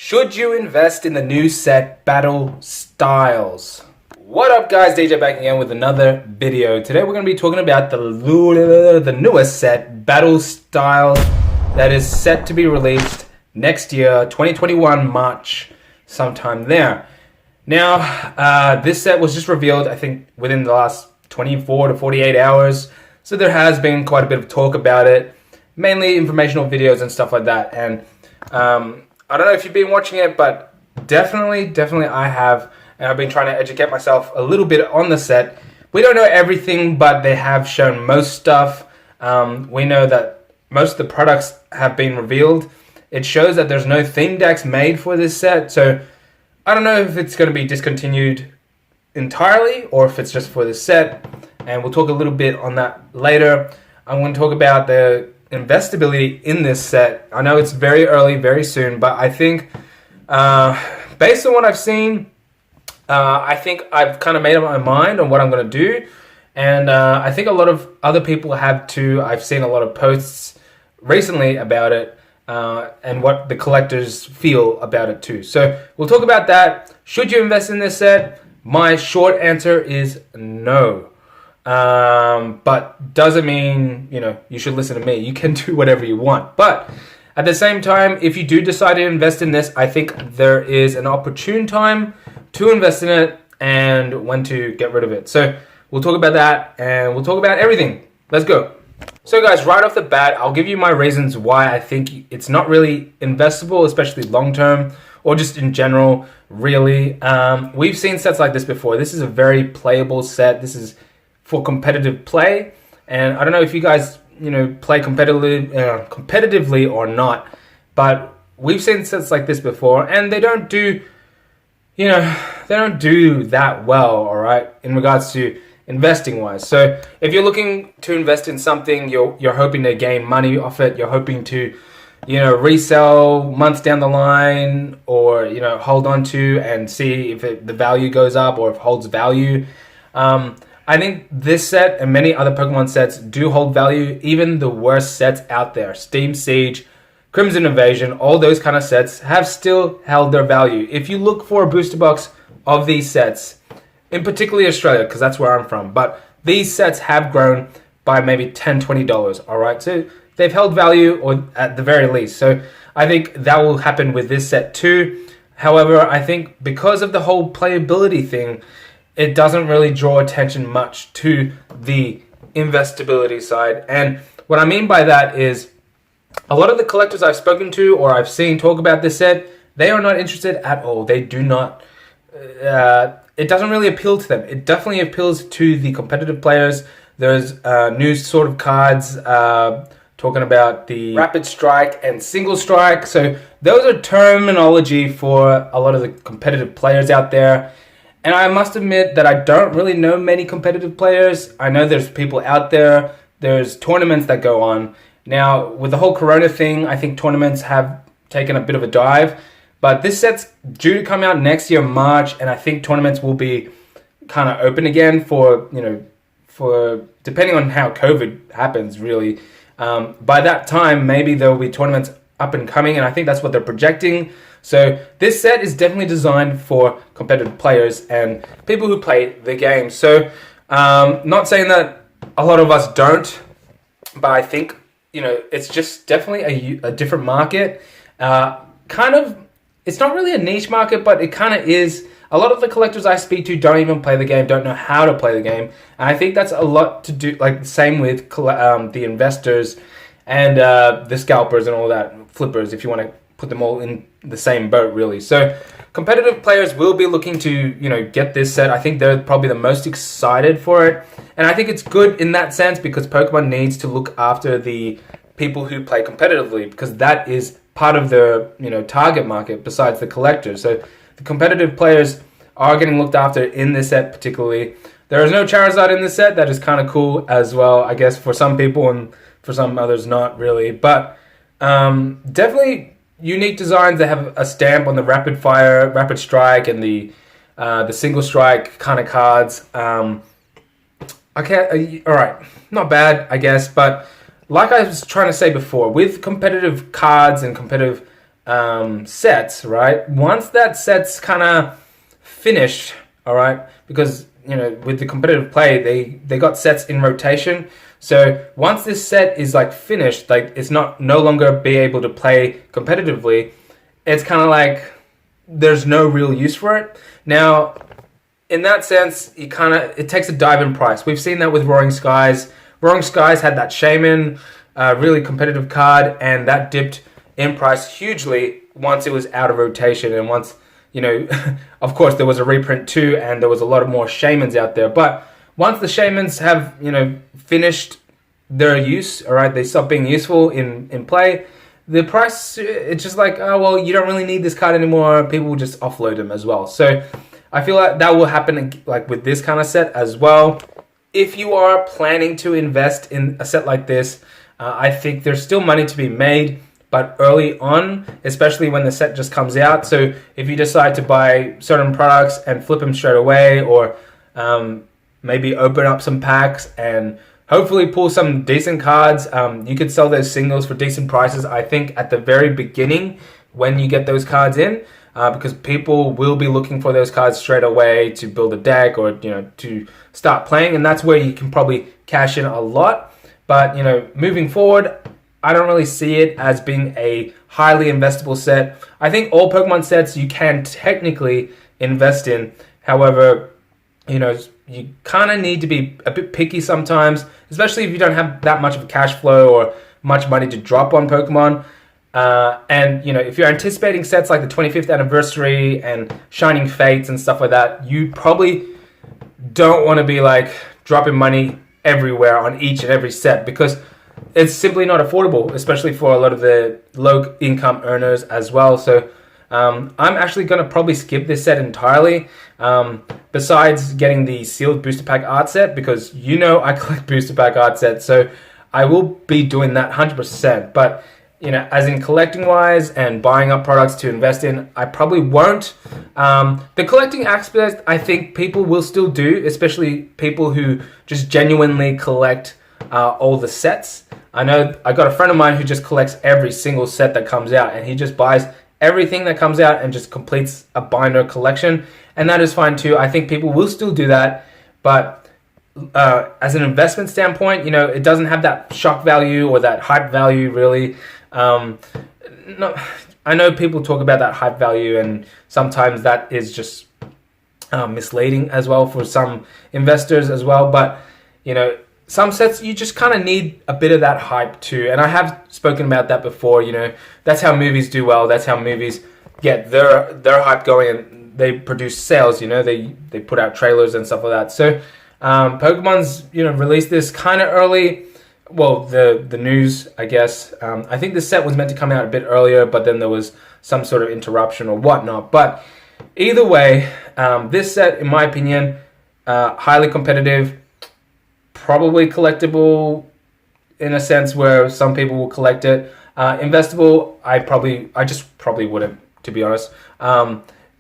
Should you invest in the new set Battle Styles? What up guys, DJ back again with another video. Today we're going to be talking about the newest set Battle Styles that is set to be released next year, 2021 March, sometime there. Now, this set was just revealed, I think, within the last 24 to 48 hours. So there has been quite a bit of talk about it, mainly informational videos and stuff like that. And I don't know if you've been watching it, but definitely I have. And I've been trying to educate myself a little bit on the set. We don't know everything, but they have shown most stuff. We know that most of the products have been revealed. It shows that there's no theme decks made for this set. So I don't know if it's going to be discontinued entirely or if it's just for this set. And we'll talk a little bit on that later. I'm going to talk about the investability in this set. I know it's very early, very soon, but I think based on what I've seen, I think I've kind of made up my mind on what I'm going to do. And I think a lot of other people have too. I've seen a lot of posts recently about it and what the collectors feel about it too. So we'll talk about that. Should you invest in this set? My short answer is no. But doesn't mean, you should listen to me. You can do whatever you want. But at the same time, if you do decide to invest in this, I think there is an opportune time to invest in it and when to get rid of it. So we'll talk about that and we'll talk about everything. Let's go. So guys, right off the bat, I'll give you my reasons why I think it's not really investable, especially long-term or just in general, really. We've seen sets like this before. This is a very playable set. This is for competitive play, and I don't know if you guys play competitively or not, but we've seen sets like this before, and they don't do that well, all right, in regards to investing wise. So if you're looking to invest in something, you're hoping to gain money off it, you're hoping to resell months down the line, or hold on to and see if the value goes up or if it holds value. I think this set and many other Pokemon sets do hold value. Even the worst sets out there, Steam Siege, Crimson Invasion, all those kind of sets have still held their value. If you look for a booster box of these sets, in particularly Australia, because that's where I'm from, but these sets have grown by maybe $10, $20, all right? So they've held value, or at the very least. So I think that will happen with this set too. However, I think because of the whole playability thing, it doesn't really draw attention much to the investability side. And what I mean by that is a lot of the collectors I've spoken to or I've seen talk about this set, they are not interested at all. They do not, it doesn't really appeal to them. It definitely appeals to the competitive players. There's new sort of cards talking about the Rapid Strike and Single Strike. So those are terminology for a lot of the competitive players out there. And I must admit that I don't really know many competitive players. I know there's people out there. There's tournaments that go on. Now, with the whole Corona thing, I think tournaments have taken a bit of a dive. But this set's due to come out next year, March, and I think tournaments will be kind of open again for depending on how COVID happens, really. By that time, maybe there will be tournaments up and coming, and I think that's what they're projecting. So this set is definitely designed for competitive players and people who play the game. So not saying that a lot of us don't, but I think it's just definitely a different market. It's not really a niche market, but it kind of is. A lot of the collectors I speak to don't even play the game, don't know how to play the game. And I think that's a lot to do, like the same with the investors and the scalpers and all that, flippers, if you want to put them all in the same boat, really. So competitive players will be looking to get this set. I think they're probably the most excited for it, and I think it's good in that sense because Pokemon needs to look after the people who play competitively, because that is part of their target market besides the collectors. So the competitive players are getting looked after in this set particularly. There is no Charizard in this set. That is kind of cool as well, I guess, for some people, and for some others not really. But definitely unique designs that have a stamp on the Rapid Strike, and the Single Strike kind of cards. Okay, all right, not bad, I guess. But like I was trying to say before, with competitive cards and competitive sets, right? Once that set's kind of finished, all right, because with the competitive play, they got sets in rotation. So once this set is like finished, like it's no longer be able to play competitively. It's kind of like there's no real use for it. Now, in that sense, it takes a dive in price. We've seen that with Roaring Skies. Roaring Skies had that Shaman, really competitive card, and that dipped in price hugely once it was out of rotation, and once, of course there was a reprint too, and there was a lot of more Shamans out there. But once the Shamans have, finished their use, all right, they stop being useful in play, the price, it's just like, oh, well, you don't really need this card anymore. People will just offload them as well. So I feel like that will happen like with this kind of set as well. If you are planning to invest in a set like this, I think there's still money to be made, but early on, especially when the set just comes out. So if you decide to buy certain products and flip them straight away, or maybe open up some packs and hopefully pull some decent cards, you could sell those singles for decent prices, I think, at the very beginning when you get those cards in, because people will be looking for those cards straight away to build a deck or to start playing, and that's where you can probably cash in a lot. But moving forward, I don't really see it as being a highly investable set. I think all Pokemon sets you can technically invest in. However, you kind of need to be a bit picky sometimes, especially if you don't have that much of a cash flow or much money to drop on Pokemon. And if you're anticipating sets like the 25th anniversary and Shining Fates and stuff like that, you probably don't want to be like dropping money everywhere on each and every set, because it's simply not affordable, especially for a lot of the low income earners as well. So I'm actually going to probably skip this set entirely, besides getting the sealed booster pack art set, because I collect booster pack art sets, so I will be doing that 100%. But as in collecting wise and buying up products to invest in, I probably won't. The collecting aspect, I think people will still do, especially people who just genuinely collect all the sets. I know I got a friend of mine who just collects every single set that comes out, and he just buys everything that comes out and just completes a binder collection, and that is fine too. I think people will still do that, but as an investment standpoint, it doesn't have that shock value or that hype value really. No, I know people talk about that hype value, and sometimes that is just misleading as well for some investors as well. But some sets you just kind of need a bit of that hype too, and I have spoken about that before. That's how movies do well. That's how movies get their hype going, and they produce sales. They put out trailers and stuff like that. So Pokemon's released this kind of early. Well, the news, I guess. I think the set was meant to come out a bit earlier, but then there was some sort of interruption or whatnot. But either way, this set, in my opinion, highly competitive, probably collectible in a sense where some people will collect it. Investable, I just probably wouldn't, to be honest.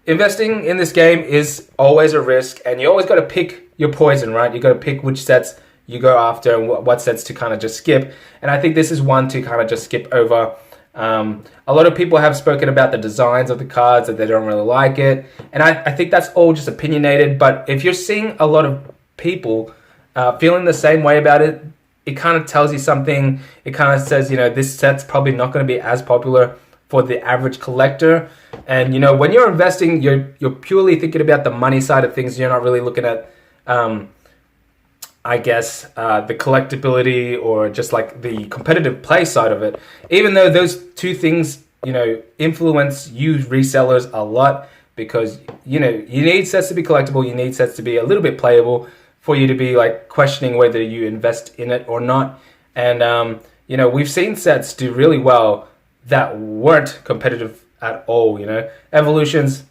Investing in this game is always a risk, and you always got to pick your poison, right? You got to pick which sets you go after and what sets to kind of just skip. And I think this is one to kind of just skip over. A lot of people have spoken about the designs of the cards, that they don't really like it. And I think that's all just opinionated. But if you're seeing a lot of people feeling the same way about it, it kind of tells you something. It kind of says, this set's probably not going to be as popular for the average collector. And, when you're investing, you're purely thinking about the money side of things. You're not really looking at I guess, the collectability or just like the competitive play side of it. Even though those two things, influence you resellers a lot, because, you need sets to be collectible, you need sets to be a little bit playable for you to be like questioning whether you invest in it or not. And, we've seen sets do really well that weren't competitive at all. Evolution's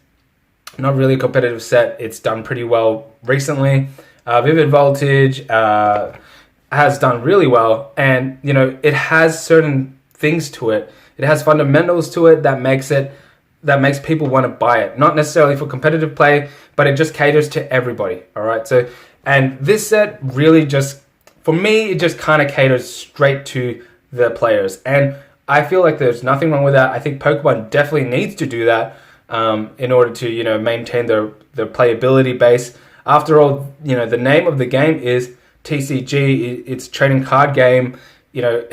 not really a competitive set. It's done pretty well recently. Vivid Voltage has done really well, and it has certain things to it. It has fundamentals to it that makes people want to buy it. Not necessarily for competitive play, but it just caters to everybody. All right. So, and this set really just, for me, it just kind of caters straight to the players. And I feel like there's nothing wrong with that. I think Pokemon definitely needs to do that in order to, you know, maintain their playability base. After all, you know, the name of the game is TCG. It's trading card game. You know,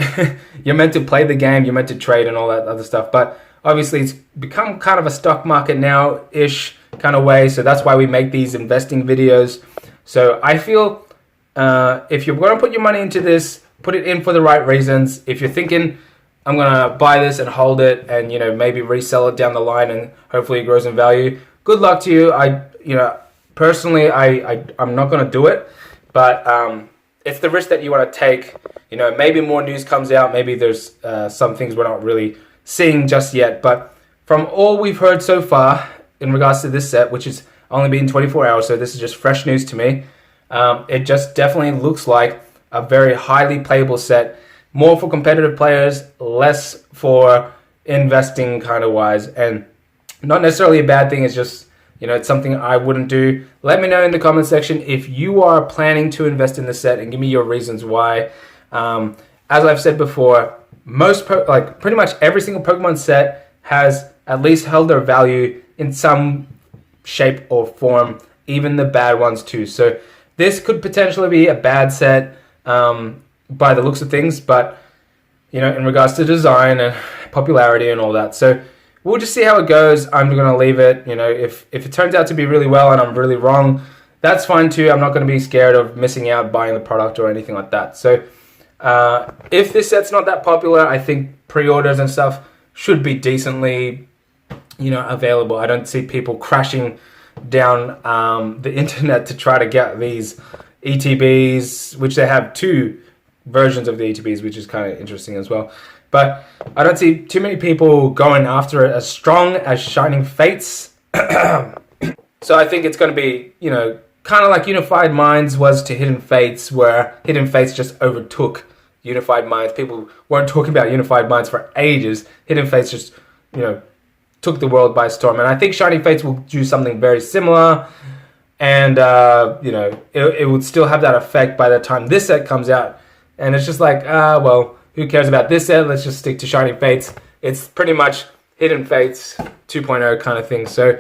you're meant to play the game, you're meant to trade and all that other stuff. But obviously, it's become kind of a stock market now-ish kind of way. So that's why we make these investing videos. So I feel if you're going to put your money into this, put it in for the right reasons. If you're thinking, I'm going to buy this and hold it and, you know, maybe resell it down the line and hopefully it grows in value, good luck to you. Personally, I'm not going to do it. But it's the risk that you want to take. You know, maybe more news comes out. Maybe there's some things we're not really seeing just yet. But from all we've heard so far in regards to this set, which has only been 24 hours, so this is just fresh news to me, it just definitely looks like a very highly playable set. More for competitive players, less for investing kind of wise. And not necessarily a bad thing. It's just, you know, it's something I wouldn't do. Let me know in the comment section if you are planning to invest in the set and give me your reasons why. As I've said before, pretty much every single Pokemon set has at least held their value in some shape or form, even the bad ones too. So this could potentially be a bad set by the looks of things, but, you know, in regards to design and popularity and all that. So we'll just see how it goes. I'm going to leave it. You know, if it turns out to be really well and I'm really wrong, that's fine too. I'm not going to be scared of missing out buying the product or anything like that. So if this set's not that popular, I think pre-orders and stuff should be decently, you know, available. I don't see people crashing down the internet to try to get these ETBs, which they have two versions of the ETBs, which is kind of interesting as well. But I don't see too many people going after it as strong as Shining Fates. So I think it's going to be, you know, kind of like Unified Minds was to Hidden Fates, where Hidden Fates just overtook Unified Minds. People weren't talking about Unified Minds for ages. Hidden Fates just, you know, took the world by storm. And I think Shining Fates will do something very similar. And, you know, it would still have that effect by the time this set comes out. And it's just like, well, who cares about this set? Let's just stick to Shining Fates. It's pretty much Hidden Fates 2.0 kind of thing. So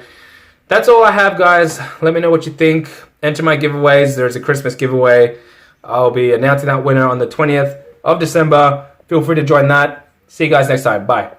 that's all I have, guys. Let me know what you think. Enter my giveaways. There's a Christmas giveaway. I'll be announcing that winner on the 20th of December. Feel free to join that. See you guys next time. Bye.